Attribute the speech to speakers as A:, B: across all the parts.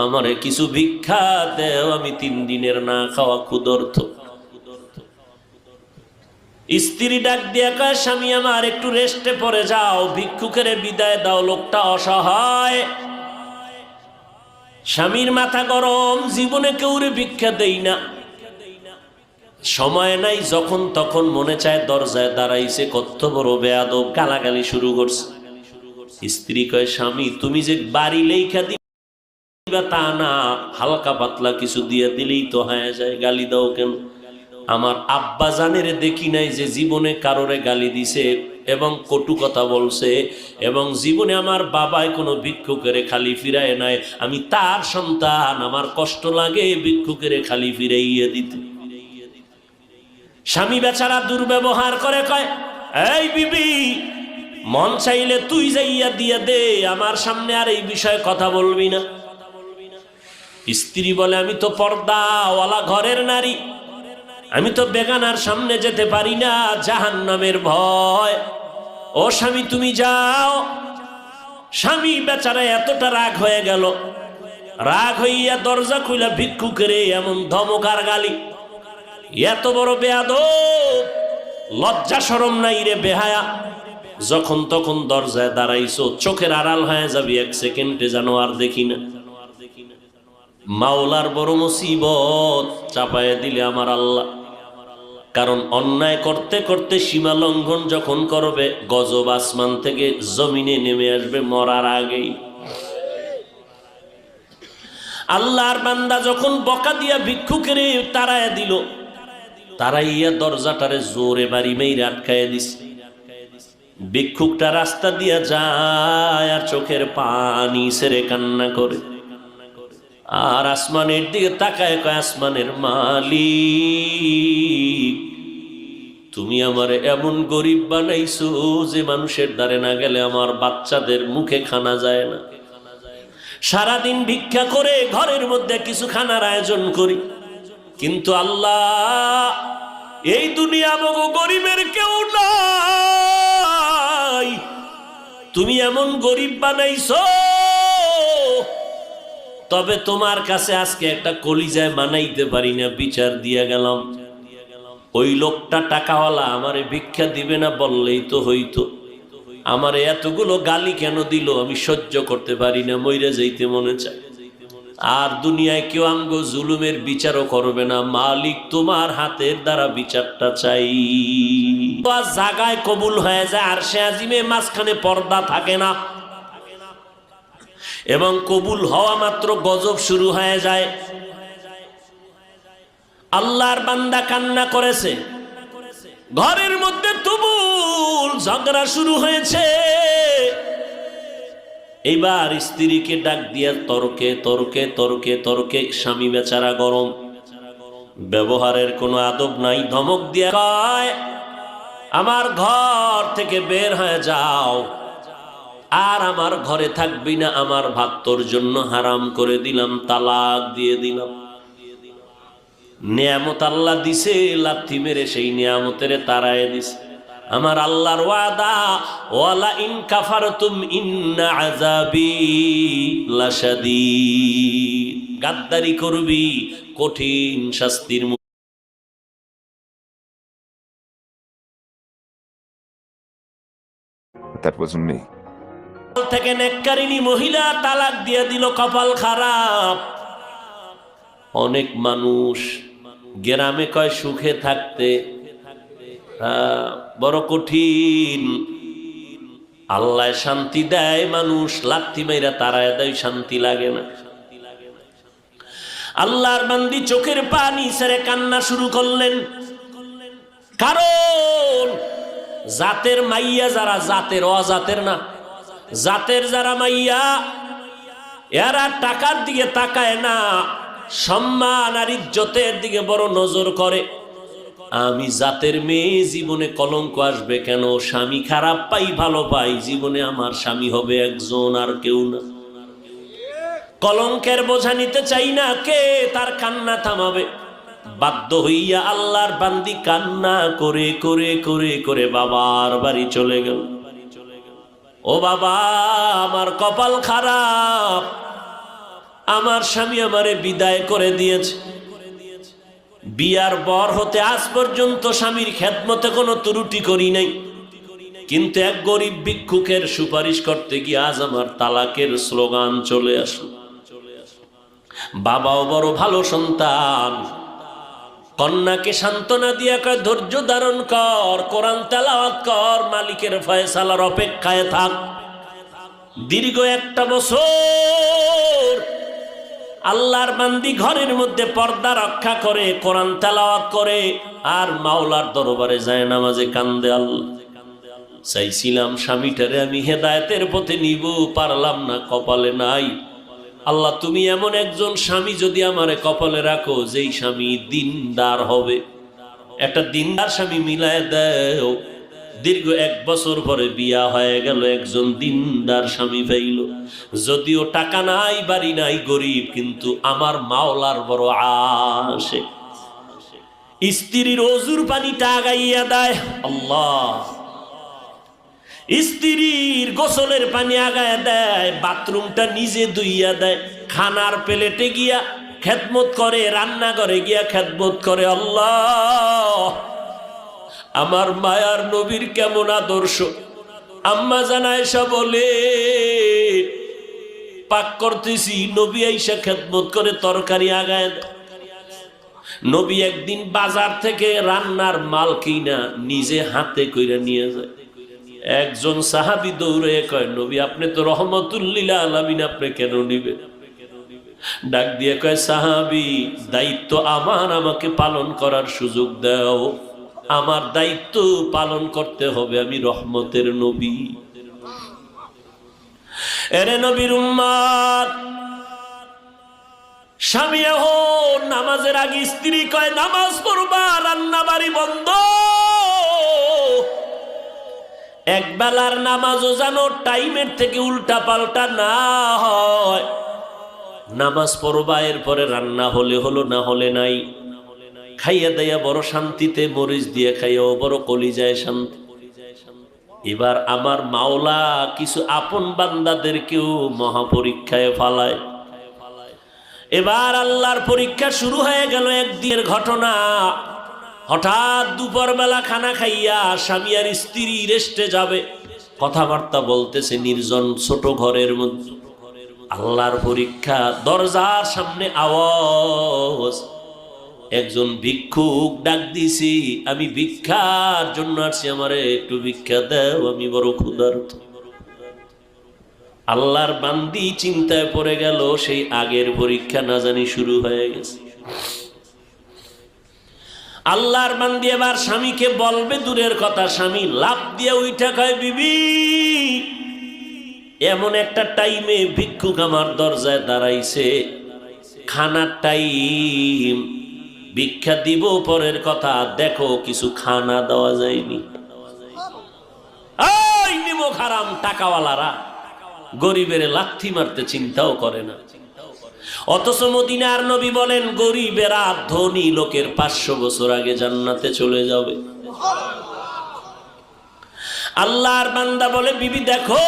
A: আমারে কিছু ভিক্ষা দেও, আমি 3 দিনের না খাওয়া ক্ষুধার্ত। স্ত্রী ডাক দিয়া কয়, স্বামী আমার একটু রেস্টে পড়ে যাও, ভিক্ষুকের বিদায় দাও, লোকটা অসহায়। স্বামীর মাথা গরম, জীবনে কেউরে ভিক্ষা দেই না, সময় নাই, যখন তখন মনে চায় দরজায় দাঁড়াইছে, কত বড় বেয়াদব, গালাগালি শুরু করছে। স্ত্রী কয়, স্বামী তুমি যে বাড়ি লেখা দিবা তা না, হালকা পাতলা কিছু দিয়ে দিলেই তো হয়ে যায়, গালি দাও কেন? আমার আব্বা জানের দেখি নাই যে জীবনে কারোরে গালি দিছে এবং কটু কথা বলছে, এবং জীবনে আমার বাবাই কোনো ভিক্ষুকেরে খালি ফিরায় নাই। আমি তার সন্তান, আমার কষ্ট লাগে ভিক্ষুকেরে খালি ফিরাইয়া দিতে। স্বামী বেচারা দুর্ব্যবহার করে, কয়, এই বিবি, মন চাইলে তুই যাইয়া দিয়ে দে, আমার সামনে আর এই বিষয়ে কথা বলবি না। স্ত্রী বলে, আমি তো পর্দাওয়ালা ঘরের নারী, আমি তো বেগানার সামনে যেতে পারি না, জাহান্নামের ভয়। ও স্বামী তুমি যাও। স্বামী বেচারা এতটা রাগ হয়ে গেল, রাগ হইয়া দরজা খুইলা ভিক্ষুকেরে এমন ধমকার গালি, এত বড় বেয়াদব, লজ্জা শরম নাই রে বেহায়া, যখন তখন দরজায় দাঁড়াইছো, চোখের আড়াল হয়ে যাবি 1 সেকেন্ডে যেন আর দেখি না। মাওলার বড় মুসিবত চাপায় দিলে আমার আল্লাহ। কারণ অন্যায় করতে করতে সীমা লঙ্ঘন যখন করবে, গজব আসমান থেকে জমিনে নেমে আসবে মরার আগেই। আল্লাহর বান্দা যখন বকা দিয়া ভিক্ষুকের তাড়ায় দিল, তারাইয়া দরজাটারে জোরে বাড়ি মেরে আটকায় দিছে। ভিক্ষুকটা রাস্তা দিয়া যায় আর চোখের পানি ছেড়ে কান্না করে, আর আসমানের দিকে তাকায়, কয়, আসমানের মালিক, তুমি আমার এমন গরিব বানাইছো যে মানুষের দ্বারে না গেলে আমার বাচ্চাদের মুখে খানা যায় না। সারাদিন ভিক্ষা করে ঘরের মধ্যে কিছু খানার আয়োজন করি, কিন্তু আল্লাহ, এই দুনিয়া মগো গরিবের কেউ নাই, তুমি এমন গরিব বানাইছো, তবে তোমার কাছে আজকে একটা কলিজায় মানাইতে পারি না, বিচার দিয়া গেলাম। ওই লোকটা টাকাওয়ালা, আমারে ভিক্ষা দিবে না বললেই তো হইতো, আমারে এতগুলো গালি কেন দিল, আমি সহ্য করতে পারি না, মইরা যাইতে মনে চায়। আর দুনিয়ায় কেউ আমগো জুলুমের বিচারও করবে না, মালিক তোমার হাতের দ্বারা বিচারটা চাই। জাগায় কবুল হয়ে যায়, আর সে আজিমে মাঝখানে পর্দা থাকে না, এবং কবুল হওয়া মাত্র গজব শুরু হয়ে যায়। আল্লাহর বান্দা কান্না করেছে, ঘরের মধ্যে তুমুল ঝগড়া শুরু হয়েছে। এইবার স্ত্রীকে ডাক দিয়া তর্কে তর্কে তর্কে তর্কে, স্বামী বেচারা গরম, ব্যবহারের কোনো আদব নাই, ধমক দিয়া কয়, আমার ঘর থেকে বের হয়ে যাও, আর আমার ঘরে থাকবি না, আমার ভাত তোর জন্য হারাম করে দিলাম, তালাক দিয়ে দিলাম। নিয়ামত আল্লাহ দিছে, লাথি মেরে সেই নিয়ামতের তারায় দিছে। আমার আল্লাহর ওয়াদা, ওয়ালা ইন কাফারতুম ইন্না আযাবি লাশাদীদ, গাদ্দারি করবি, কঠিন শাস্তির থেকে নেককারিনী মহিলা তালাক দিয়ে দিল, কপাল খারাপ। অনেক মানুষ গ্রামে কয় সুখে থাকতে, বড় কঠিন। আল্লাহ শান্তি দেয়, মানুষ লাথি মাইরা তারায় দেয়, শান্তি লাগে না। আল্লাহর বান্দি চোখের পানি ছেড়ে কান্না শুরু করলেন, কারণ জাতের মাইয়া যারা, জাতের অজাতের না, জাতের যারা মাইয়া, এরা টাকার দিকে তাকায় না, সম্মান আর ইজ্জতের দিকে বড় নজর করে। আমি জাতের মেয়ে, জীবনে কলঙ্ক আসবে কেন, স্বামী খারাপ পাই ভালো পাই, জীবনে আমার স্বামী হবে একজন আর কেউ না। কলঙ্কের বোঝা নিতে চাই না, কে তার কান্না থামাবে? বাধ্য হইয়া আল্লাহর বান্দি কান্না করে করে করে করে বাবার বাড়ি চলে গেল। ও বাবা, আমার কপাল খারাপ, আমার স্বামী আমারে বিদায় করে দিয়েছে। বিয়ার বর হতে আজ পর্যন্ত স্বামীর খেদমতে কোনো ত্রুটি করি নাই, কিন্তু এক গরিব ভিক্ষুকের সুপারিশ করতে গিয়ে আজ আমার তালাকের স্লোগান চলে আসলো। বাবাও বড় ভালো সন্তান, কন্যাকে সান্ত্বনা দিয়া কয় ধৈর্য ধারণ কর, কোরআন তেলাওয়াত কর, মালিকের ফয়সালার অপেক্ষায় থাক। দীর্ঘ 1টা বছর আল্লাহর বান্দি ঘরের মধ্যে পর্দা রক্ষা করে, কোরআন তেলাওয়াত করে, আর মাওলার দরবারে যায় নামাজে কান্দে। আল্লাহ, চাইছিলাম স্বামীটারে আমি হেদায়েতের পথে নিব, পারলাম না, কপালে নাই। আল্লাহ, তুমি এমন একজন স্বামী যদি আমারে কপালে রাখো, যেই স্বামী দিনদার হবে, একটা দিনদার স্বামী মিলায় দাও। দীর্ঘ 1 বছর পরে বিয়া হয়ে গেল, একজন দিনদার স্বামী পাইল। যদিও টাকা নাই, বাড়ি নাই, গরিব, কিন্তু আমার মাওলার বড় আশে। স্ত্রীর ওযুর পানিটা আগাইয়া দেয় আল্লাহ, স্ত্রীর গোসলের পানি আগায় দেয়, বাথরুমটা নিজে ধুইয়া দেয়, খানার প্লেটে গিয়া খেদমত করে, রান্নাঘরে গিয়া খেদমত করে। আল্লাহ, আমার মায়ার নবীর কেমন আদর্শ। আম্মা জান আয়েশা বলে, পাক করতেছি, নবী আয়েশা খেদমত করে, তরকারি আগায় দেয়। নবী একদিন বাজার থেকে রান্নার মাল কিনা নিজে হাতে কইরা নিয়ে যায়। একজন সাহাবী দৌড়ে কয়, নবী আপনি তো রহমতুল্লিল আলামিন, আপনি কেন নিবেন? ডাক দিয়ে কয়, সাহাবী, দায়িত্ব আমার, আমাকে পালন করার সুযোগ দাও, আমার দায়িত্ব পালন করতে হবে, আমি রহমতের নবী। এরে নবীর উম্মত, স্বামী এখন নামাজের আগে স্ত্রী কয় নামাজ পড়বা, রান্না বাড়ি বন্ধ। একবেলার নামাজও যেন টাইমের থেকে উল্টা পাল্টা না হয়। নামাজ পড়বা, এরপরে রান্না হলে হলো, না হলে নাই। খাইয়া দেয়া বড় শান্তিতে, মরিচ দিয়ে খাইয়াও বড় কলিজায় শান্তি। এবার আমার মাওলা কিছু আপন বান্দাদেরকেও মহাপরীক্ষায় ফালায়। এবার আল্লাহর পরীক্ষা শুরু হয়ে গেল। একদিনের ঘটনা, হঠাৎ দুপুর বেলা খানা খাইয়া স্বামী আর স্ত্রী রেস্টে যাবে, কথাবার্তা বলতেছে নির্জন ছোট ঘরের মধ্যে। আল্লাহর পরীক্ষা, দরজার সামনে আওয়াজ, একজন ভিক্ষুক ডাক দিছি, আমি ভিক্ষার জন্য আসছি, আমারে একটু ভিক্ষা দাও, আমি বড় ক্ষুধার্ত। আল্লাহর বান্দি চিন্তায় পড়ে গেল, সেই আগের পরীক্ষা না জানি শুরু হয়ে গেছে। আল্লাহর বান্দি এবার স্বামীকে বলবে দূরের কথা, স্বামী লাফ দিয়ে উইঠা কয়, বিবি এমন একটা টাইমে ভিক্ষুক আমার দরজায় দাঁড়াইছে, খানার টাইম, ভিক্ষা দিব পরের কথা, দেখো কিছু খানা দেওয়া যায়নি। ওই নিমক হারাম টাকাওয়ালারা গরিবের লাথি মারতে চিন্তাও করে না। অথচ মদিনার নবী বলেন, গরিবেরা ধনী লোকের 500 বছর আগে জান্নাতে চলে যাবে। আল্লাহর বান্দা বলে, বিবি দেখো।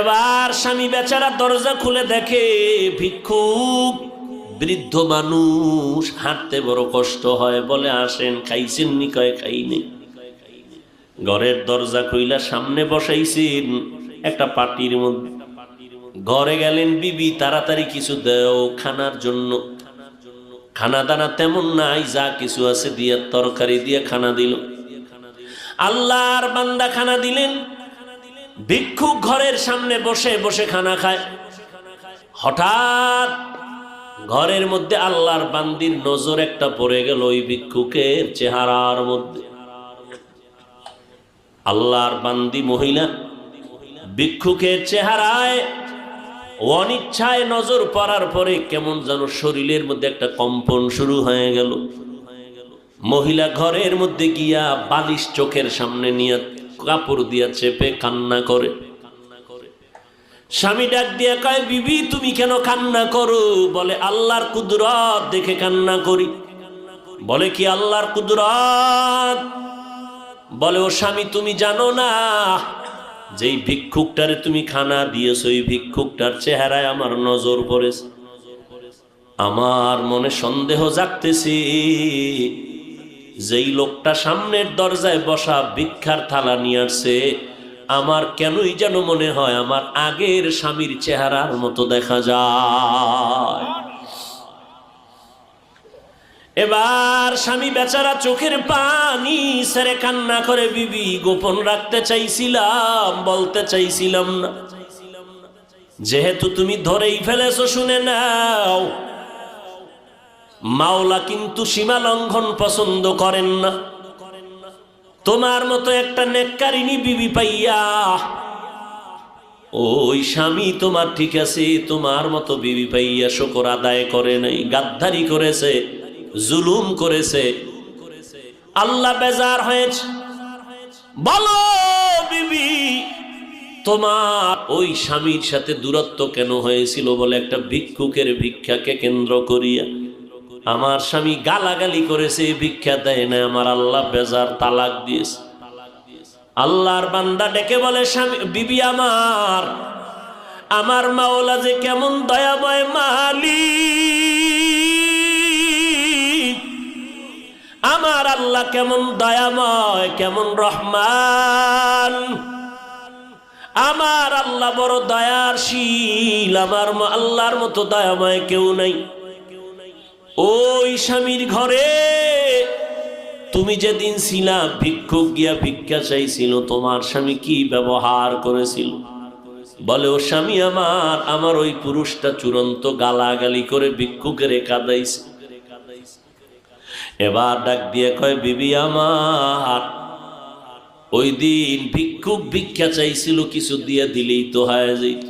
A: এবার স্বামী বেচারা দরজা খুলে দেখে ভিক্ষুক, বৃদ্ধ মানুষ, হাঁটতে বড় কষ্ট হয়। বলে, আসেন, খাইছেন নি? কয়, খাই নেই। ঘরের দরজা খুইলা সামনে বসাইছেন একটা পাটির মধ্যে। ঘরে গেলেন, বিবি তাড়াতাড়ি কিছু দাও খানার জন্য। খানা দানা তেমন নাই, যা কিছু আছে দিয়ে তরকারি দিয়ে খানা দিল। আল্লাহর বান্দা খানা দিলেন। ভিক্ষুক ঘরের সামনে বসে বসে খানা খায়। হঠাৎ ঘরের মধ্যে আল্লাহর বান্দির নজর একটা পড়ে গেল ওই ভিক্ষুকের চেহারার মধ্যে। আল্লাহর বান্দি মহিলা ভিক্ষুকের চেহারায় অনিচ্ছায় নজর পড়ার পরে কেমন যেন শরীরের মধ্যে একটা কম্পন শুরু হয়ে গেল। মহিলা ঘরের মধ্যে গিয়া বালিশ চোখের সামনে নিয়ে কাপড় দিয়া চেপে কান্না করে। স্বামী ডাক দিয়া কয়, বিবি তুমি কেন কান্না করো? বলে, আল্লাহর কুদরত দেখে কান্না করি। বলে, কি আল্লাহর কুদরত? বলে, ও স্বামী তুমি জানো না, যেই ভিক্ষুকটারে তুমি খানা দিয়েছো ওই ভিক্ষুকটার চেহারায় আমার নজর পড়েছে। আমার মনে সন্দেহ জাগতেছে, যেই লোকটা সামনের দরজায় বসা ভিক্ষার থালা নিয়ে আসছে আমার কেনই যেন মনে হয় আমার আগের স্বামীর চেহারার মতো দেখা যায়। এবার স্বামী বেচারা চোখের পানি ছেড়ে কান্না করে, বিবি গোপন রাখতে চাইছিলাম, বলতে চাইছিলাম না, যেহেতু তুমি ধরেই ফেলেছো শুনে নাও, মাওলা কিন্তু সীমা লঙ্ঘন পছন্দ করেন না। তোমার মতো একটা নেককারিনী বিবি পাইয়া ওই স্বামী তোমার ঠিক আছে, তোমার মতো বিবি পাইয়া শুকর আদায় করে নাই, গাদ্দারি করেছে, জুলুম করেছে, আল্লাহ বেজার হয়েছে। বলো বিবি, তোমার ওই স্বামীর সাথে দূরত্ব কেন হয়েছিল? বলে একটা ভিক্ষুকের ভিক্ষাকে কেন্দ্র করিয়া আমার স্বামী গালাগালি করেছে, ভিক্ষা দেয় না, আমার আল্লাহ বেজার, তালাক দিয়েছে। আল্লাহর বান্দা ডেকে বলে, স্বামী বিবি আমার মাওলা যে কেমন দয়াময় মালিক, আমার আল্লাহ কেমন দয়াময়, কেমন রহমান, আমার আল্লাহ বড় দয়াশীল, আমার আল্লাহর মতো দয়াময় কেউ নাই। ওই স্বামীর ঘরে তুমি যেদিন ছিলা, ভিক্ষুক গিয়া ভিক্ষা চাইছিল, তোমার স্বামী কি ব্যবহার করেছিল? বলে, ও স্বামী আমার ওই পুরুষটা চূড়ান্ত গালাগালি করে ভিক্ষুকের কাঁদাইছে। এবার ডাক দিয়ে কয়, বিবি ওই দিন ভিক্ষুক ভিক্ষা চাইছিল, কিছু দিয়ে দিলেই তো হয়ে যেত,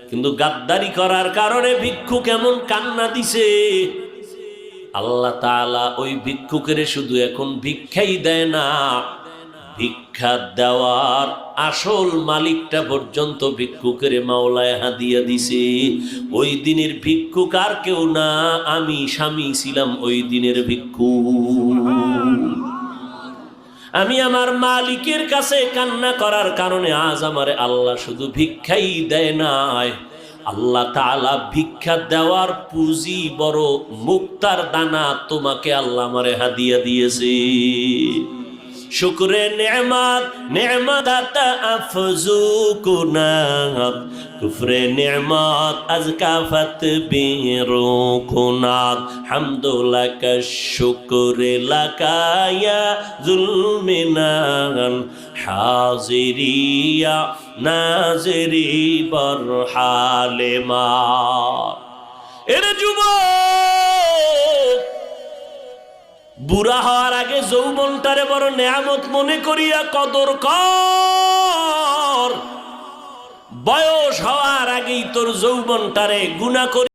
A: কিন্তু গাদ্দারি করার কারণে ভিক্ষুক এমন কান্না দিছে, আল্লাহ তাআলা ওই ভিক্ষুকের শুধু এখন ভিক্ষাই দেয় না, ভিক্ষা দেওয়ার আসল মালিকটা পর্যন্ত ভিক্ষুকের মাওলায় হাদিয়া দিছে। ওই দিনের ভিক্ষুক আর কেউ না, আমি স্বামী ছিলাম ওই দিনের ভিক্ষুক। আমি আমার মালিকের কাছে কান্না করার কারণে আজ আমারে আল্লাহ শুধু ভিক্ষাই দেয় নাই, আল্লাহ তাআলা ভিক্ষা দেওয়ার পুঁজি বড় মুক্তার দানা তোমাকে আল্লাহ আমারে হাদিয়া দিয়েছে। শুকরে নেমাত নেমাত আফজু কুনাত, কুফরে নেমাত আজকাফত বিরু কুনাত, হামদুলাকা শুকরে লাকায়া জুলমিনান, হাজিরিয়া নাজরি বরহালে মা। এর যুবক, বুড়া হওয়ার আগে যৌবনটারে বড় নেয়ামত মনে করিয়া কদর কর, বয়স হওয়ার আগেই তোর যৌবনটারে গুনাহ করি